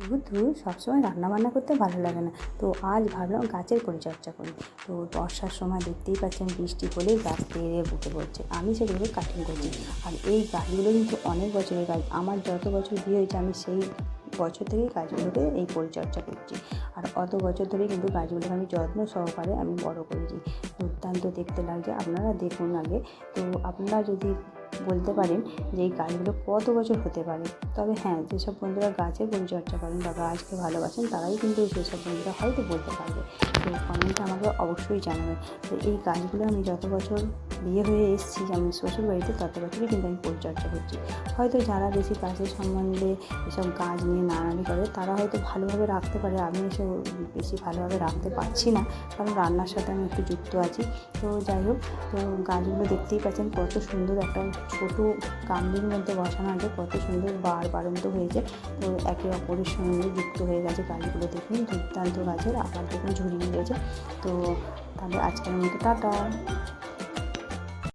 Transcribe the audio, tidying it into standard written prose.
যেহেতু সবসময় রান্নাবান্না করতে ভালো লাগে না, তো আজ ভাবলাম গাছের পরিচর্যা করি। তো বর্ষার সময় দেখতেই পাচ্ছেন বৃষ্টি হলেই গাছ তেড়ে উঠে পড়ছে, আমি সেগুলোকে কাটিং করছি। আর এই গাছগুলো কিন্তু অনেক বছরের গাছ, আমার যত বছর বিয়ে হয়েছে আমি সেই বছর থেকেই গাছগুলোকে এই পরিচর্যা করছি। আর অত বছর ধরেই কিন্তু গাছগুলোকে আমি যত্ন সহকারে আমি বড় করেছি। দুর্দান্ত দেখতে লাগছে, আপনারা দেখুন আগে। তো আপনারা যদি বলতে পারেন যে এই গাছগুলো কত বছর হতে পারে, তবে হ্যাঁ, যেসব বন্ধুরা গাছের পরিচর্যা করেন বা গাছকে ভালোবাসেন তারাই কিন্তু সেসব বন্ধুরা হয়তো বলতে পারবে। তো কমেন্টে আমাকে অবশ্যই জানাবেন। তো এই গাছগুলো আমি যত বছর বিয়ে হয়ে এসেছি আমি শ্বশুর বাড়িতে, তত বছরই কিন্তু আমি পরিচর্যা করছি। হয়তো যারা বেশি গাছের সম্বন্ধে এসব গাছ নিয়ে নাড়ানাড়ি করে তারা হয়তো ভালোভাবে রাখতে পারে, আমি এসব বেশি ভালোভাবে রাখতে পারছি না, কারণ রান্নার সাথে আমি একটু যুক্ত আছি। তো যাই হোক, তো গাছগুলো দেখতেই পাচ্ছেন কত সুন্দর, একটা ছোটো গামলির মধ্যে বসানো আছে, কত সুন্দর বাড়ন্ত হয়েছে। তো একে অপরের সঙ্গে যুক্ত হয়ে গেছে গাছগুলো, দেখুন দুর্দান্ত গাছের আবার দেখুন ঝুড়ি রয়েছে। তো তাহলে আজকের মতো টাটা।